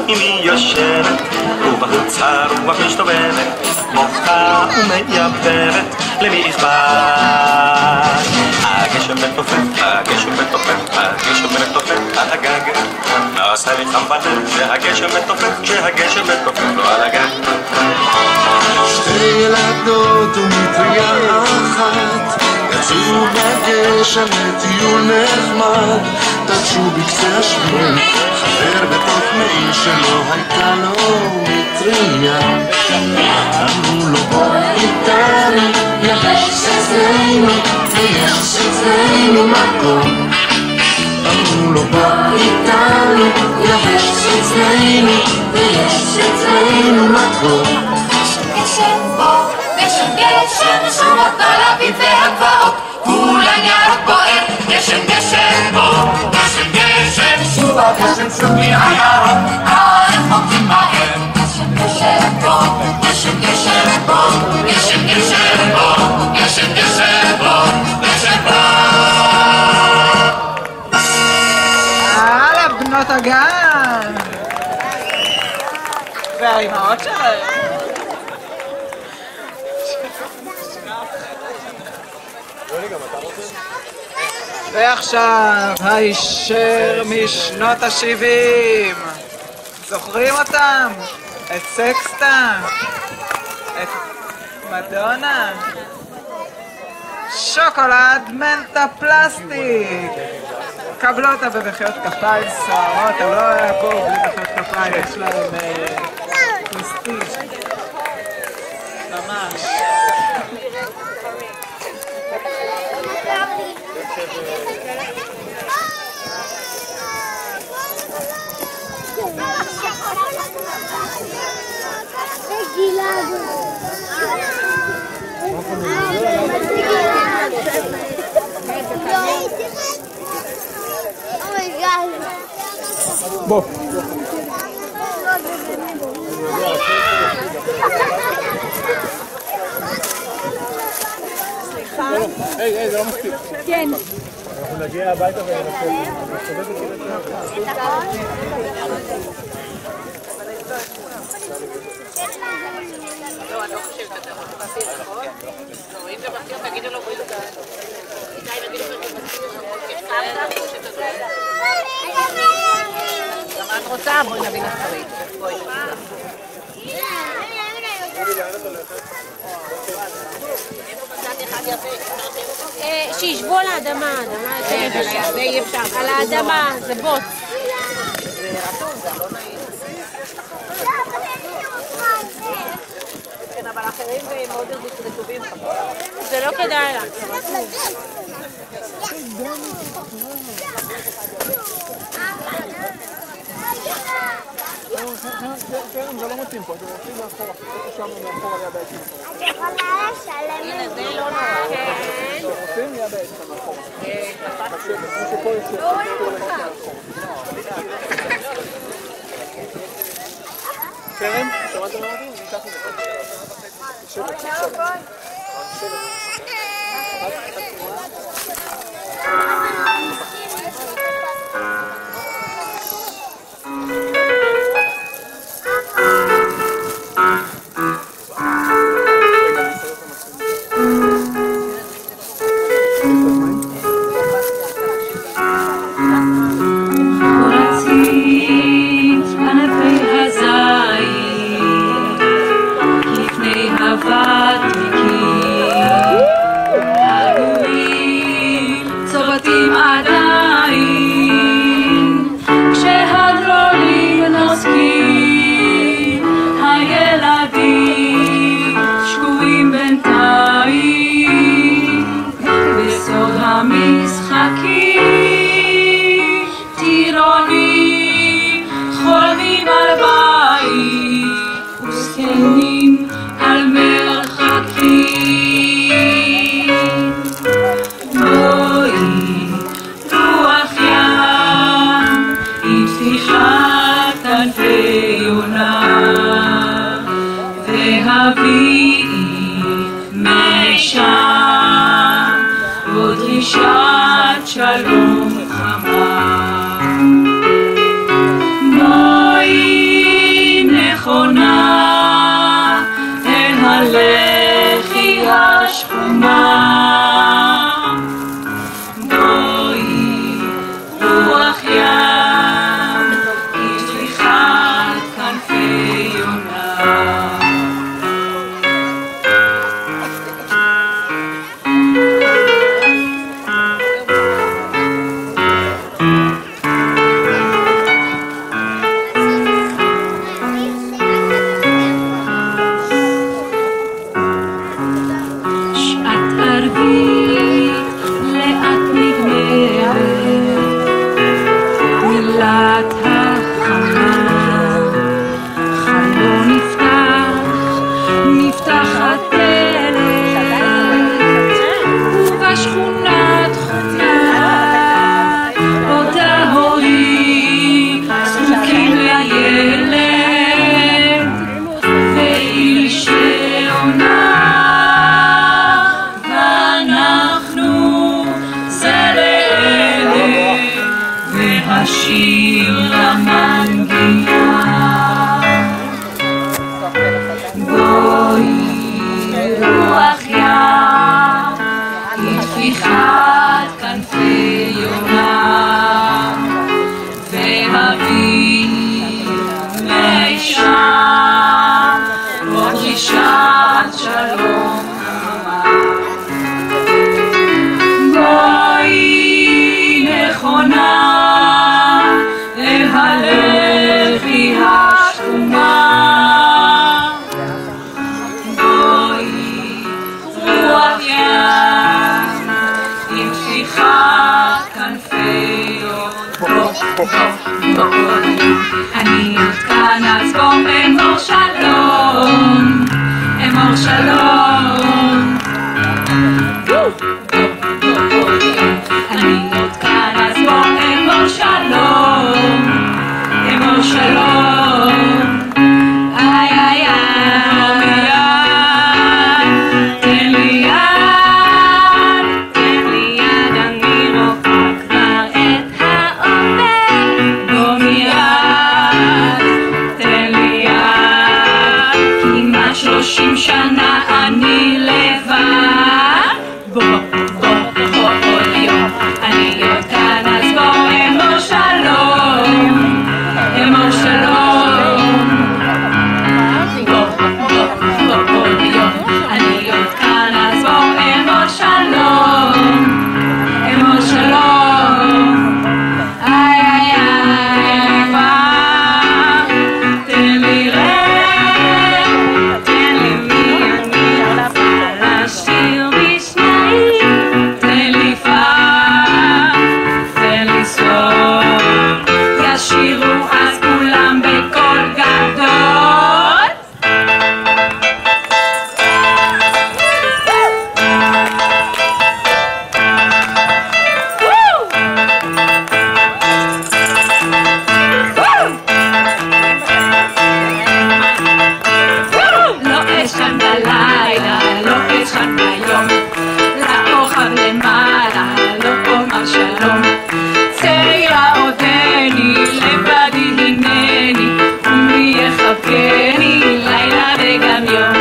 אם היא יושבת ובחוץ הרוח משתובבת מוחה ומייבבת למי אכפת הגשם מתופף, הגשם מתופף, הגשם מתופף על הגג נעשה לי חם בלב שהגשם מתופף, שהגשם מתופף לו על הגג שתי ילדות ומטריה אחת יצאו בגשם לטיול נחמד תלשו בקצה השביל חבר בתוך מעיל שלא הייתה לו מטריה אמרו לו בוא איתנו יש אצלנו ויש אצלנו מקום אמרו לו בוא איתנו יש אצלנו ויש אצלנו מקום גשם בוא, גשם גשם שורות הלבים והגבעות כולן ירוק בוער גשם גשם בוא, גשם גשם שוב הגשם שוב מהירוק הרחוקים מהר גשם גשם בוא, גשם גשם בוא, גשם גשם בוא, גשם גשם בוא, גשם בוא הלאה בנות הגן והאימהות שלהם ועכשיו הישר משנות ה-70 זוכרים אותם? את סקסטה? את מדונה? שוקולד מנטה פלסטיק קבלו אותה במחיאות כפיים סוערות הם לא יעקו בלי מחיאות כפיים יש להם פלסטיק ממש בוא היי, זה לא מספיק. כן. אנחנו נגיע הביתה וננסה. לא, אני לא חושבת שאתה יכול לבסיר, נכון? לא, אם זה בסיר, תגידו לו בואי לדעת. איתי, נגיד לו יש כאלה, אני חושבת שזה. למה את רוצה? בואי נביא לך חרית. בואי. שישבו על האדמה, זה אי אפשר. על האדמה, זה בוט. זה רטוב, זה לא נעים. כן, אבל אחרים מאוד רטובים. זה לא כדאי לה. זה לא מתאים פה, אתם רוצים מאחורה, איפה שם מאחורה ליד העצים. את יכולה לשלם הנה, זה לא נורא. כן. רוצים ליד העצים מאחורה. מי שפה יושב, קרן, שמעתם מה אמרתי? ניקח את שלום חמה. בואי אמור שלום, איי איי איי, תן לי יד, תן לי יד, אני רוצה כבר את העובד, בוא מיד, תן לי יד, כמעט 30 שנה אני לבד, בוא כל יום אני עוד כאן, אז בוא אמור שלום, אמור שלום, בוא כל יום אני עוד כאן, אז בוא אמור שלום, אמור שלום, איי איי איי, תן לי רגע, תן לי מי אני רוצה לשיר בשניים, תן לי תן לי סוף, ישירו אז כולם בקול גדול. לא אשן בלילה, לא אשן ביום, לאוכב למעלה, לא אומר שלום. צעירה עודני, לבדי הנני, ומי יחבקני, לילה וגם יום.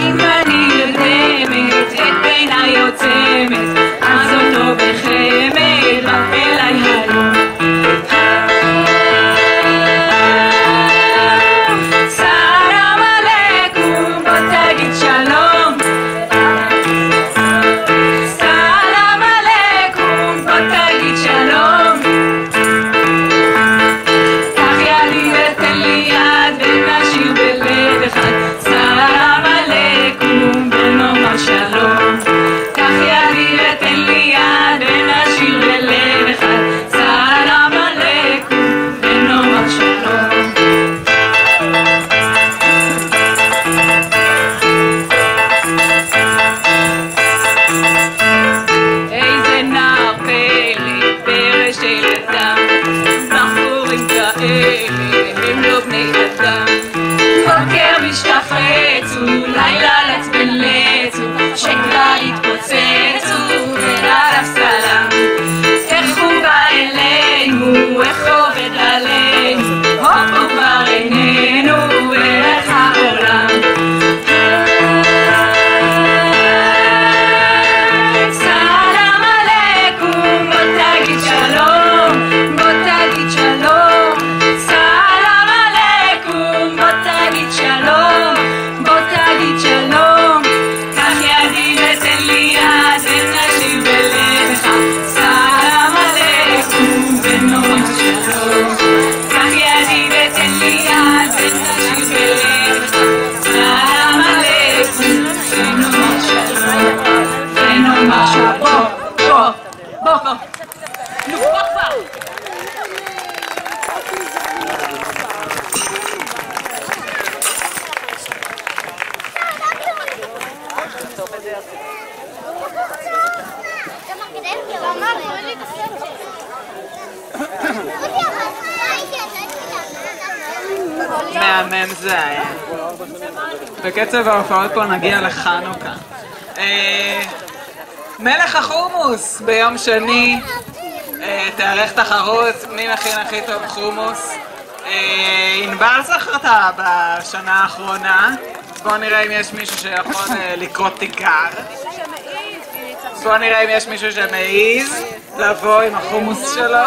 אם אני נרדמת, את עיניי עוצמת, אז אותו בחמד, בא אליי הלום. סלאם עליכום, בוא תגיד שלום. סלאם עליכום, בוא תגיד שלום. קח ידי ותן לי יד ונשאיר בלב אחד. סלאם עליכום ונאמר שלום. קח ידי ותן לי יד ונשאיר בלב אחד. סלאם עליכום ונאמר שלום. איזה נער פלא, פרש של אדם, בחורים כאלה, הם לא בני אדם. בוקר משתחרצו, לילה לעצבנצו, שכבר התפוצצו, ועליו סלאם. איך הוא בא אלינו, איך עובד עלינו, הופ הוא כבר איננו, איך העולם. סלאם עליכום, בוא תגיד שלום, בוא תגיד שלום. סלאם עליכום, בוא תגיד שלום, בוא תגיד שלום. קח ידי ותן לי יד ונשאיר בלב אחד. סלאם עליכום ונאמר שלום. קח ידי ותן לי יד ונשאיר בלב אחד. סלאם עליכום ונאמר שלום. ונאמר שלום. בוא כבר. נו, בוא כבר. מהמם זה היה. בקצב ההופעות פה נגיע לחנוכה. מלך החומוס ביום שני, תארך תחרות מי מכין הכי טוב חומוס. ענבל זכרתה בשנה האחרונה, בואו נראה אם יש מישהו שיכול לקרוא תיגר. בואו נראה אם יש מישהו שמעיז לבוא עם החומוס שלו.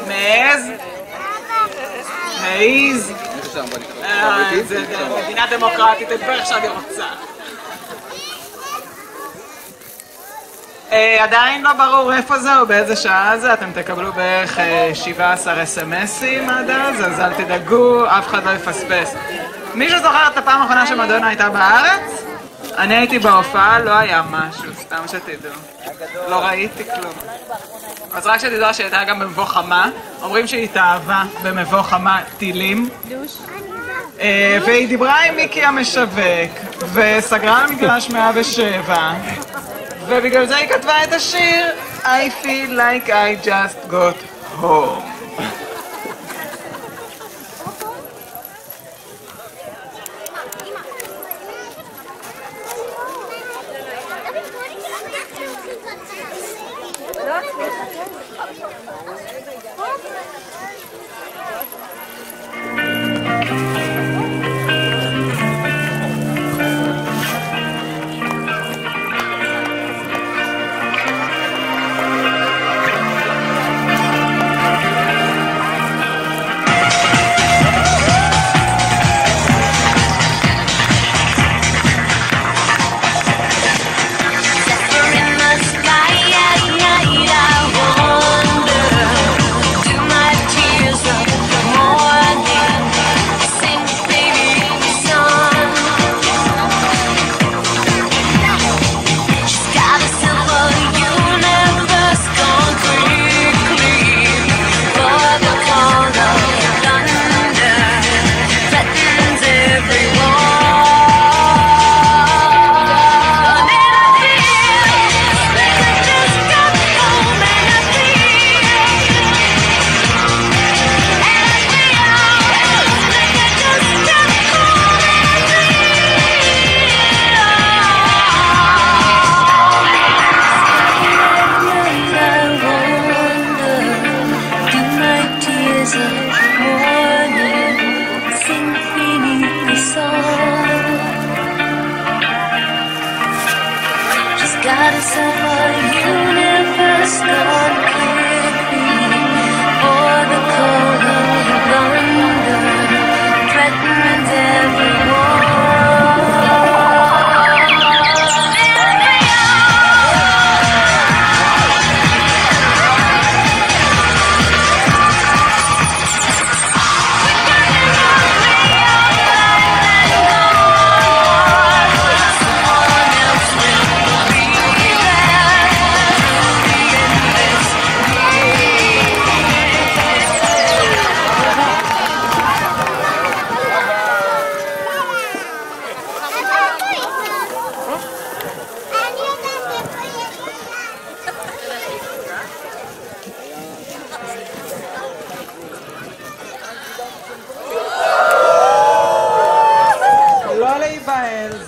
מעז? מעיז? זה מדינה דמוקרטית, את בערך שאני רוצה. עדיין לא ברור איפה זה או באיזה שעה זה, אתם תקבלו בערך 17 אס.אם.אסים עד אז אל תדאגו, אף אחד לא יפספס. מישהו זוכר את הפעם האחרונה שמדונה הייתה בארץ? אני הייתי בהופעה, לא היה משהו, סתם שתדעו. לא ראיתי כלום. אז רק שתדעו שהייתה גם במבוא חמה, אומרים שהיא התאהבה במבוא חמה טילים. והיא דיברה עם מיקי המשווק, וסגרה על מגרש 107, ובגלל זה היא כתבה את השיר I feel like I just got home.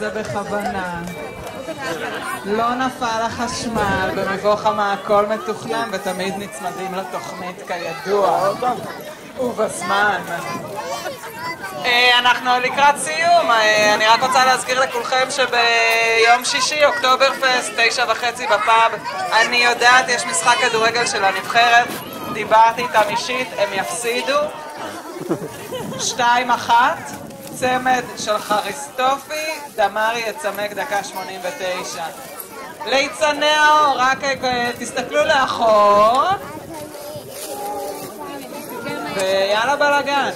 זה בכוונה. לא נפל החשמל, במבוך הכל מתוכנן ותמיד נצמדים לתוכנית כידוע. ובזמן. אנחנו לקראת סיום. אני רק רוצה להזכיר לכולכם שביום שישי, אוקטוברפסט, 9:30 בפאב, אני יודעת, יש משחק כדורגל של הנבחרת. דיברתי איתם אישית, הם יפסידו 2-1, צמד של חריסטופי, דמרי יצמק דקה 89. ליצנאו, רק תסתכלו לאחור ויאללה בלגן.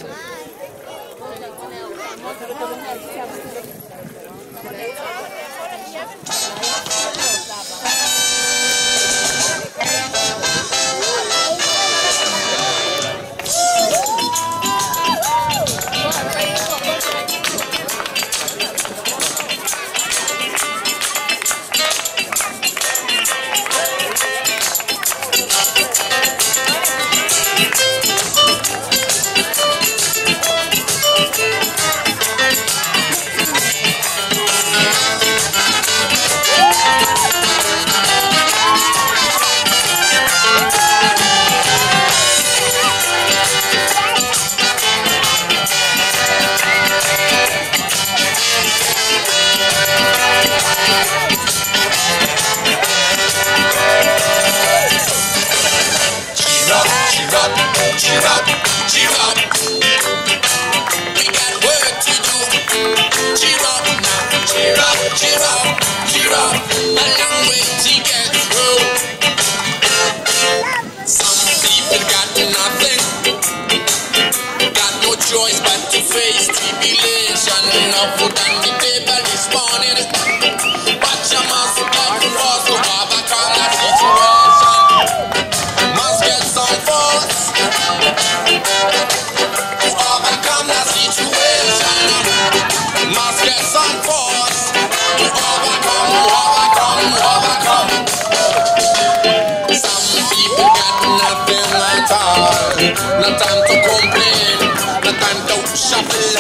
No time to complain, no time to shuffle.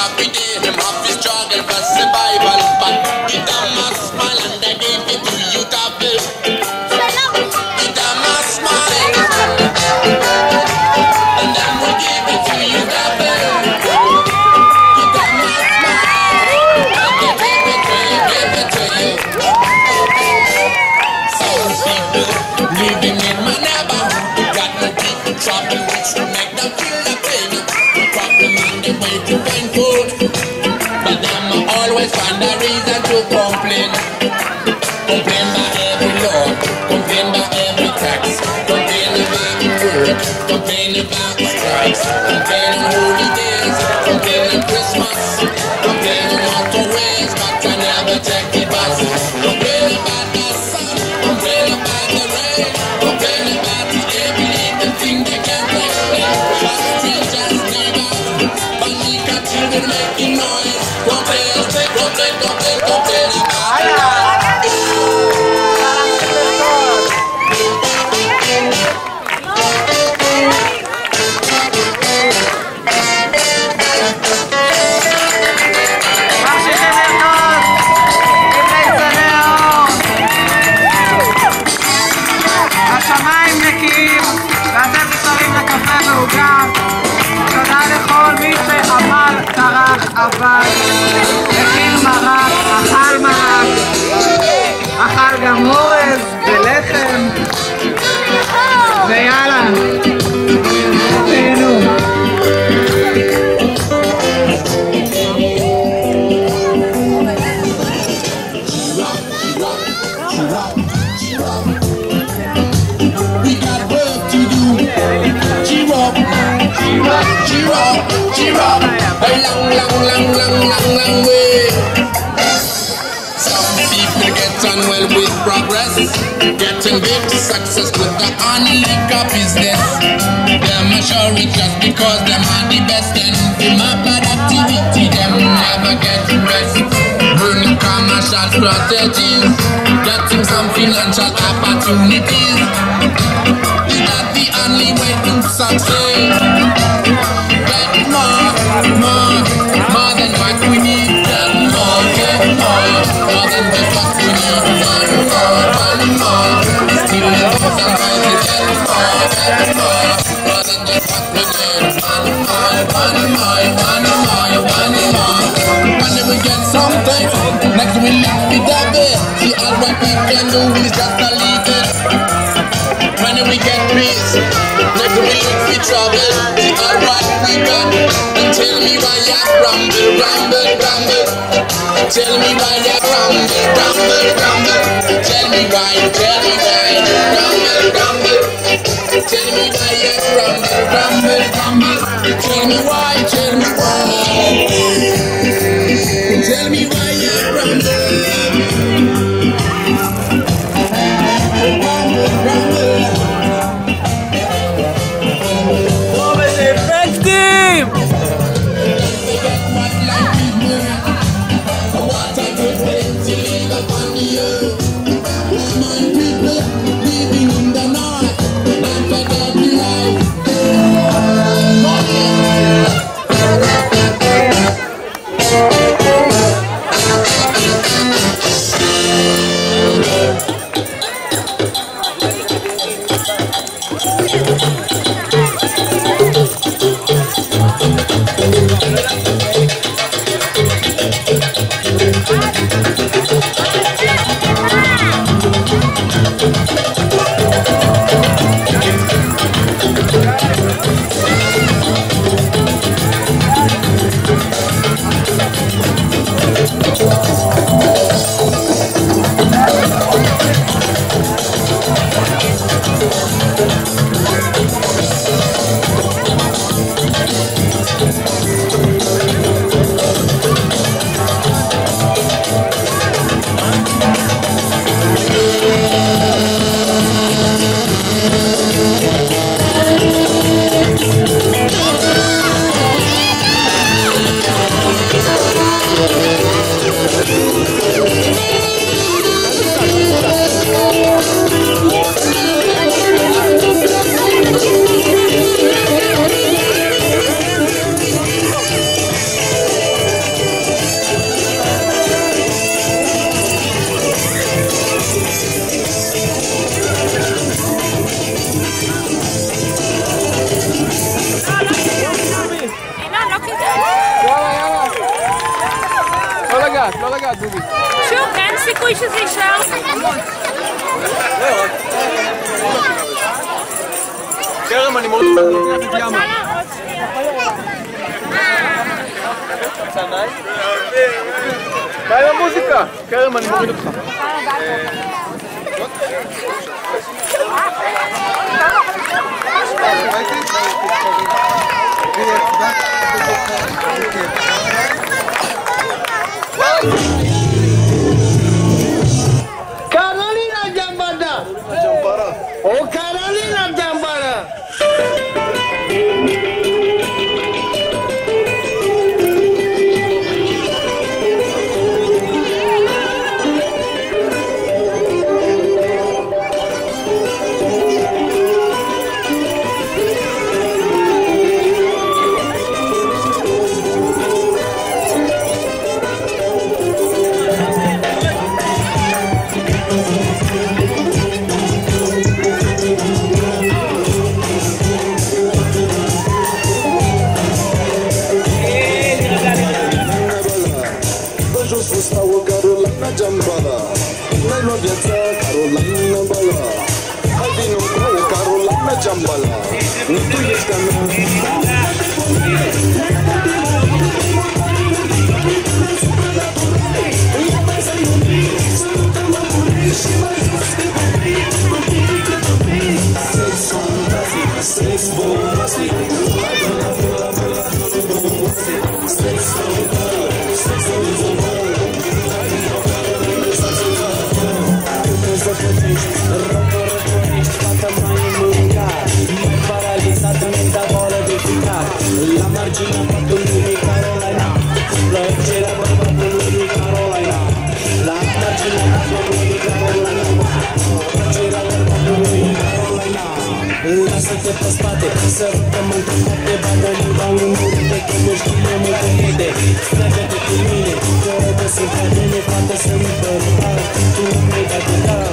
Every day them have to struggle for survival, but it a must smile and they give it to you double. It a must smile and then we give it to you double. It a must smile and they give it to you, give it to you. Some people living in my neighborhood got no people trouble. Them feel the pain, the problem and the way to find food. But them always find a reason to complain. Complain by every law, complain by every tax, complain about work, complain about strikes, complain on holy days, complain on Christmas, complain on motorways, but can never take the bus. Complain about the sun, complain about the rain, complain about the every thing they can't explain. Children making noise, complain, complain, complain, complain השמיים נקיים ואתם נשארים לקפה ועוגה. תודה לכל מי שעמל, טרח, עבד, הכין מרק, אכל מרק, אכל גם אורז ולחם, ויאללה, תהנו. Cheer up, a long way. Some people get on well with progress, getting big success with the unliquor business. Them are sure it just because them are the best, and in my bad activity, them never get rest. Burning commercial strategies, getting some financial opportunities. Is that the only way to succeed? Get more than what we need. Get more lovey-dovey. See, all what we can do is just a leave it. When we get peace, never we look for trouble. See, all what we got. And tell me why you rumble, rumble, rumble. Tell me why you rumble, rumble, rumble. Tell me why, rumble, rumble. Tell me why you rumble, rumble, rumble. Tell me why, tell me why. Tell me why you rumble. אפקטים! לא לגעת, דובי. שוב, אין סיכוי שזה יישאר. קרם, אני מוריד את ימה. די למוזיקה. קרם, אני מוריד אותך. Carolina Jambada! Oh, Carolina Jambada! Jambala, Nilo Vieta, Carolina Bala, Adino Carolina Jambala, Nitu Yestana. La margina patului Carolina, plăcerea bărbatului Carolina. La margina patului Carolina, plăcerea bărbatului Carolina. Lasă-te pe spate, sărutăm într-o parte, bagă-liba în murite, că nu știe multe multe. Stragă-te cu mine, că te sunt ca mine, poate să-mi bărbat, tu mi-ai dat de cap.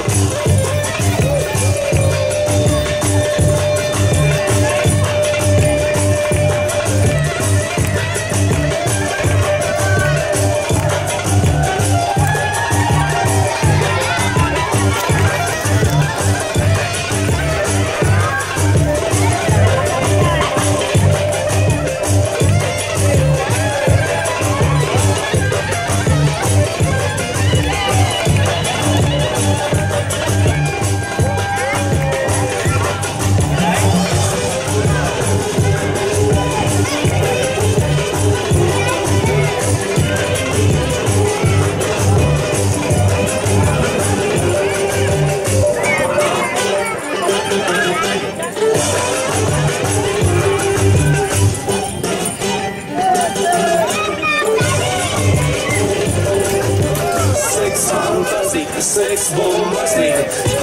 This bomb was lit.